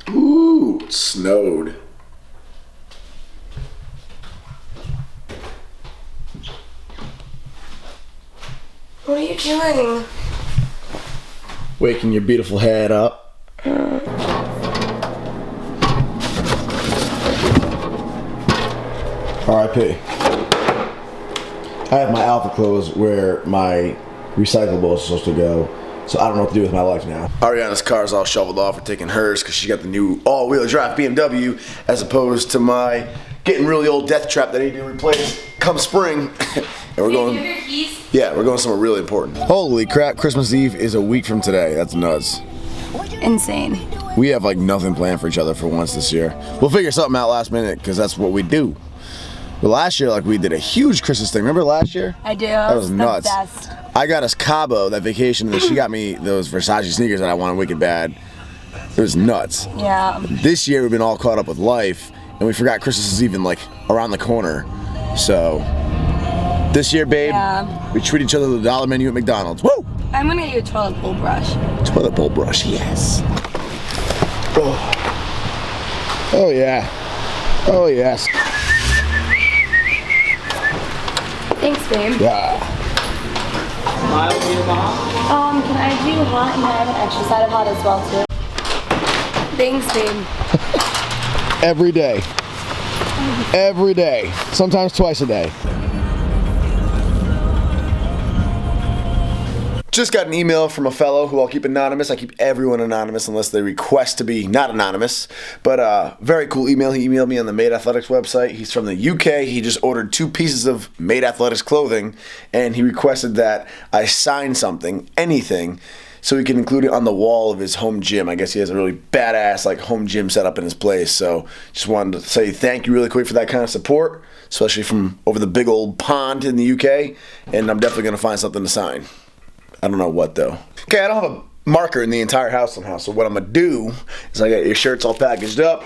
Ooh, it snowed. What are you doing? Waking your beautiful head up. R.I.P. I have my Alpha clothes where my recyclable is supposed to go, so I don't know what to do with my life now. Ariana's car's all shoveled off. We're taking hers because she got the new all-wheel drive BMW, as opposed to my getting really old death trap that I need to replace come spring. And we're going. Yeah, we're going somewhere really important. Holy crap! Christmas Eve is a week from today. That's nuts. Insane. We have like nothing planned for each other for once this year. We'll figure something out last minute because that's what we do. But last year, like, we did a huge Christmas thing. Remember last year? I do. That was nuts. The best. I got us Cabo, that vacation, and she got me those Versace sneakers that I wanted wicked bad. It was nuts. Yeah. This year, we've been all caught up with life, and we forgot Christmas is even, like, around the corner. So, this year, babe, we treat each other to the dollar menu at McDonald's. Woo! I'm gonna get you a toilet bowl brush. Toilet bowl brush, yes. Oh, oh yeah. Oh, yes. Thanks, babe. Yeah. Can I do hot and have an extra side of hot as well, too? Thanks, babe. Every day. Every day. Sometimes twice a day. Just got an email from a fellow who I'll keep anonymous. I keep everyone anonymous unless they request to be not anonymous. But very cool email. He emailed me on the Made Athletics website. He's from the UK. He just ordered 2 pieces of Made Athletics clothing, and he requested that I sign something, anything, so he can include it on the wall of his home gym. I guess he has a really badass like home gym set up in his place. So just wanted to say thank you really quick for that kind of support, especially from over the big old pond in the UK. And I'm definitely going to find something to sign. I don't know what though. Okay, I don't have a marker in the entire house somehow, so what I'm gonna do is I got your shirts all packaged up.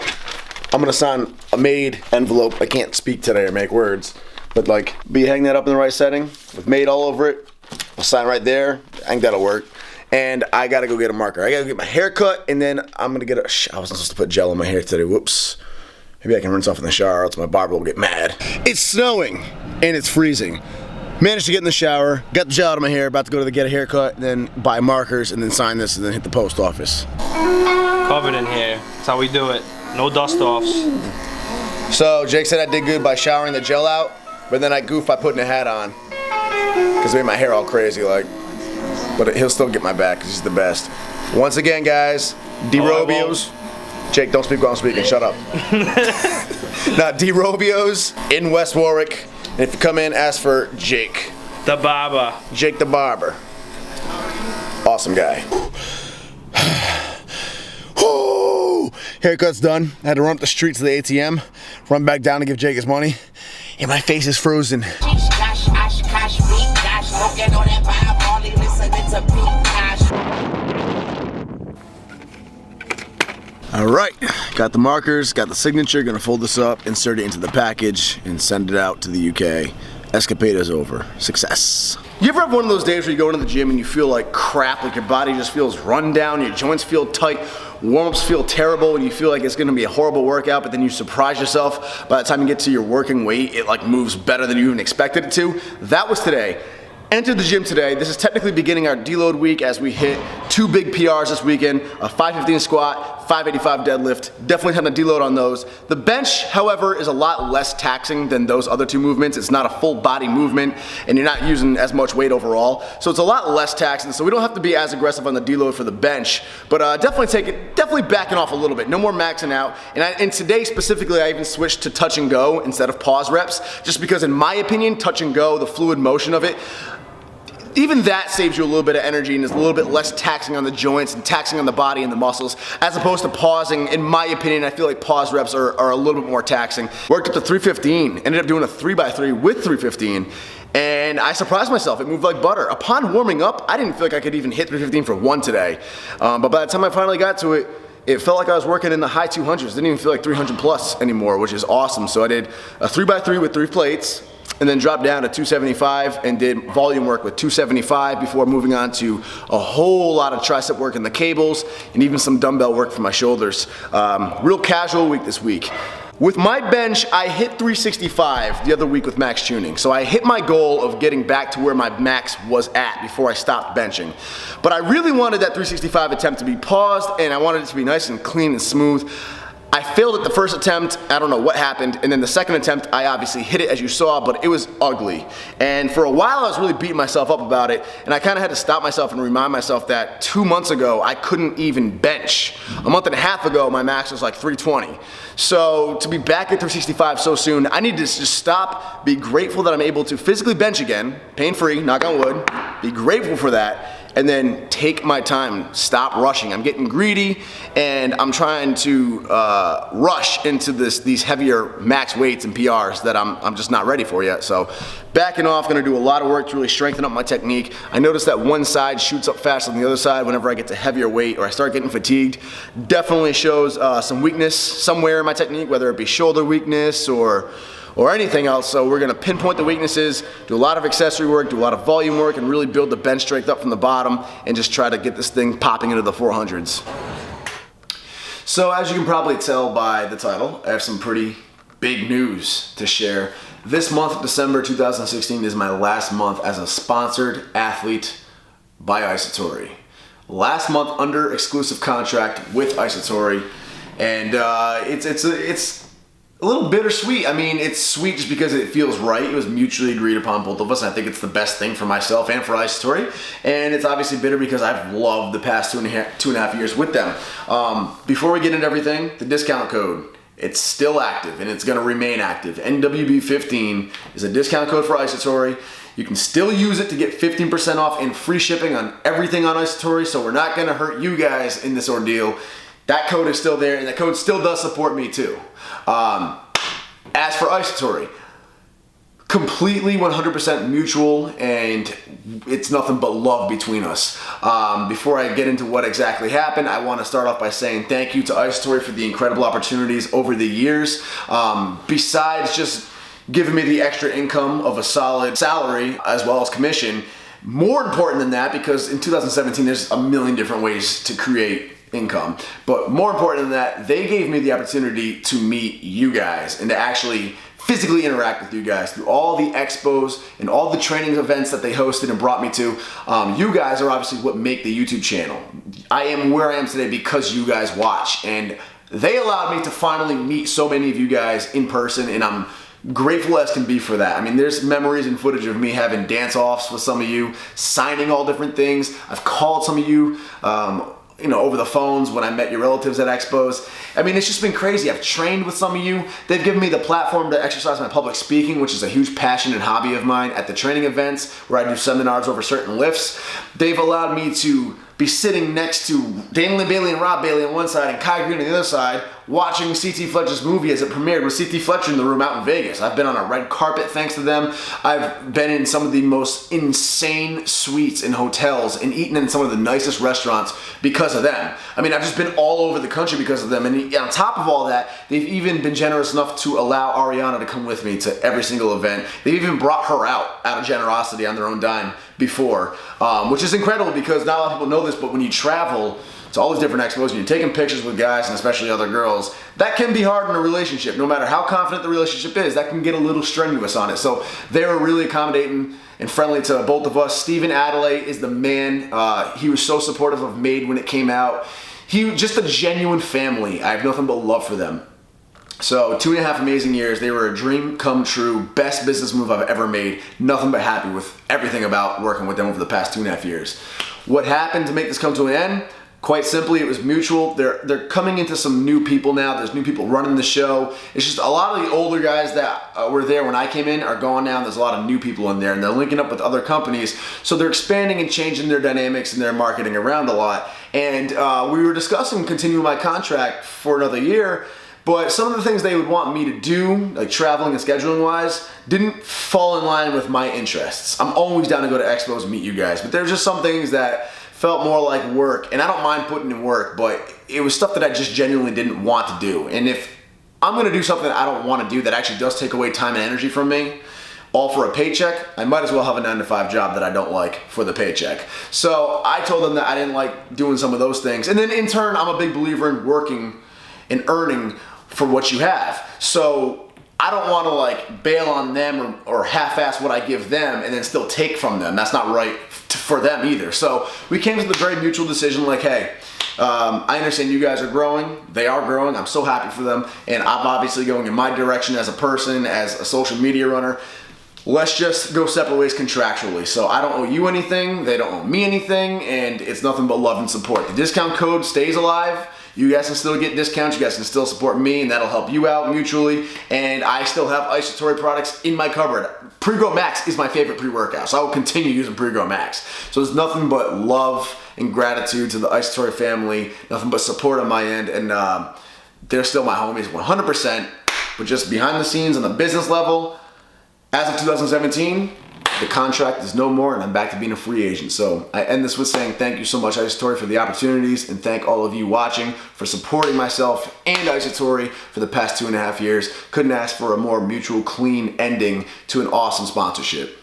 I'm gonna sign a Made envelope. I can't speak today or make words, but like, be hang that up in the right setting with Made all over it. I'll sign right there. I think that'll work. And I gotta go get a marker. I gotta get my hair cut, and then I'm gonna get a. I wasn't supposed to put gel in my hair today. Whoops. Maybe I can rinse off in the shower, else my barber will get mad. It's snowing and it's freezing. Managed to get in the shower, got the gel out of my hair, about to go to get a haircut, then buy markers, and then sign this, and then hit the post office. Covered in hair. That's how we do it. No dust offs. So Jake said I did good by showering the gel out, but then I goofed by putting a hat on, because it made my hair all crazy like. But he'll still get my back, because he's the best. Once again, guys, D-Robios. Jake, don't speak while I'm speaking. Shut up. Now, D-Robios in West Warwick. And if you come in, ask for Jake. The barber. Jake the barber. Awesome guy. Haircut's done. I had to run up the street to the ATM, run back down to give Jake his money, and my face is frozen. Alright, got the markers, got the signature, gonna fold this up, insert it into the package, and send it out to the UK. Escapade is over. Success. You ever have one of those days where you go into the gym and you feel like crap, like your body just feels run down, your joints feel tight, warm-ups feel terrible, and you feel like it's gonna be a horrible workout, but then you surprise yourself, by the time you get to your working weight, it like moves better than you even expected it to? That was today. Entered the gym today. This is technically beginning our deload week as we hit 2 big PRs this weekend, a 515 squat, 585 deadlift. Definitely had a deload on those. The bench, however, is a lot less taxing than those other 2 movements. It's not a full body movement and you're not using as much weight overall. So it's a lot less taxing, so we don't have to be as aggressive on the deload for the bench, but definitely backing off a little bit. No more maxing out. And today specifically, I even switched to touch and go instead of pause reps, just because in my opinion, touch and go, the fluid motion of it, even that saves you a little bit of energy and is a little bit less taxing on the joints and taxing on the body and the muscles, as opposed to pausing. In my opinion, I feel like pause reps are a little bit more taxing. Worked up to 315, ended up doing a 3x3 with 315, and I surprised myself. It moved like butter. Upon warming up, I didn't feel like I could even hit 315 for one today, but by the time I finally got to it, it felt like I was working in the high 200s. Didn't even feel like 300 plus anymore, which is awesome. So I did a 3x3 with 3 plates, and then dropped down to 275 and did volume work with 275 before moving on to a whole lot of tricep work in the cables and even some dumbbell work for my shoulders. Real casual week this week. With my bench, I hit 365 the other week with max tuning. So I hit my goal of getting back to where my max was at before I stopped benching. But I really wanted that 365 attempt to be paused, and I wanted it to be nice and clean and smooth. I failed at the first attempt, I don't know what happened, and then the second attempt, I obviously hit it as you saw, but it was ugly. And for a while, I was really beating myself up about it, and I kind of had to stop myself and remind myself that 2 months ago, I couldn't even bench. A month and a half ago, my max was like 320. So to be back at 365 so soon, I need to just stop, be grateful that I'm able to physically bench again, pain-free, knock on wood, be grateful for that, and then take my time, stop rushing. I'm getting greedy, and I'm trying to rush into these heavier max weights and PRs that I'm just not ready for yet. So backing off, gonna do a lot of work to really strengthen up my technique. I noticed that one side shoots up faster than the other side whenever I get to heavier weight or I start getting fatigued. Definitely shows some weakness somewhere in my technique, whether it be shoulder weakness or anything else. So we're gonna pinpoint the weaknesses, do a lot of accessory work, do a lot of volume work, and really build the bench strength up from the bottom and just try to get this thing popping into the 400s. So as you can probably tell by the title, I have some pretty big news to share. This month, December 2016, is my last month as a sponsored athlete by iSatori. Last month under exclusive contract with iSatori, and it's a little bittersweet. I mean, it's sweet just because it feels right. It was mutually agreed upon, both of us, and I think it's the best thing for myself and for iSatori. And it's obviously bitter because I've loved the past two and a half years with them. Before we get into everything, the discount code, it's still active and it's gonna remain active. NWB15 is a discount code for iSatori. You can still use it to get 15% off and free shipping on everything on iSatori, so we're not gonna hurt you guys in this ordeal. That code is still there, and that code still does support me too. As for iSatori, completely 100% mutual, and it's nothing but love between us. Before I get into what exactly happened, I want to start off by saying thank you to iSatori for the incredible opportunities over the years. Besides just giving me the extra income of a solid salary as well as commission, more important than that, because in 2017 there's a million different ways to create income, but more important than that, they gave me the opportunity to meet you guys and to actually physically interact with you guys through all the expos and all the training events that they hosted and brought me to. You guys are obviously what make the YouTube channel. I am where I am today because you guys watch, and they allowed me to finally meet so many of you guys in person, and I'm grateful as can be for that. I mean, there's memories and footage of me having dance-offs with some of you, signing all different things. I've called some of you, over the phones when I met your relatives at expos. I mean, it's just been crazy. I've trained with some of you. They've given me the platform to exercise my public speaking, which is a huge passion and hobby of mine, at the training events where I do seminars over certain lifts. They've allowed me to be sitting next to Daniel Bailey and Rob Bailey on one side and Kai Green on the other side, watching C.T. Fletcher's movie as it premiered with C.T. Fletcher in the room out in Vegas. I've been on a red carpet thanks to them. I've been in some of the most insane suites in hotels and eaten in some of the nicest restaurants because of them. I mean, I've just been all over the country because of them. And on top of all that, they've even been generous enough to allow Ariana to come with me to every single event. They've even brought her out of generosity on their own dime before, which is incredible because not a lot of people know this, but when you travel to all these different expos and you're taking pictures with guys and especially other girls, that can be hard in a relationship. No matter how confident the relationship is, that can get a little strenuous on it. So they were really accommodating and friendly to both of us. Stephen Adelaide is the man. He was so supportive of Made when it came out. He just a genuine family. I have nothing but love for them. So 2.5 amazing years. They were a dream come true. Best business move I've ever made. Nothing but happy with everything about working with them over the past 2.5 years. What happened to make this come to an end? Quite simply, it was mutual. They're coming into some new people now. There's new people running the show. It's just a lot of the older guys that were there when I came in are gone now, and there's a lot of new people in there, and they're linking up with other companies. So they're expanding and changing their dynamics and their marketing around a lot. And we were discussing continuing my contract for another year, but some of the things they would want me to do, like traveling and scheduling wise, didn't fall in line with my interests. I'm always down to go to expos and meet you guys, but there's just some things that felt more like work, and I don't mind putting in work, but it was stuff that I just genuinely didn't want to do. And if I'm gonna do something that I don't want to do that actually does take away time and energy from me, all for a paycheck, I might as well have a 9-to-5 job that I don't like for the paycheck. So I told them that I didn't like doing some of those things. And then in turn, I'm a big believer in working and earning for what you have. So I don't want to like bail on them or half-ass what I give them and then still take from them. That's not right for them either. So we came to the very mutual decision like, hey, I understand you guys are growing. They are growing. I'm so happy for them. And I'm obviously going in my direction as a person, as a social media runner. Let's just go separate ways contractually. So I don't owe you anything. They don't owe me anything. And it's nothing but love and support. The discount code stays alive. You guys can still get discounts. You guys can still support me, and that'll help you out mutually. And I still have iSatori products in my cupboard. Pre-Grow Max is my favorite pre-workout, so I will continue using Pre-Grow Max. So there's nothing but love and gratitude to the iSatori family, nothing but support on my end, and they're still my homies 100%. But just behind the scenes on the business level, as of 2017, the contract is no more and I'm back to being a free agent. So I end this with saying thank you so much, iSatori, for the opportunities, and thank all of you watching for supporting myself and iSatori for the past 2.5 years. Couldn't ask for a more mutual, clean ending to an awesome sponsorship.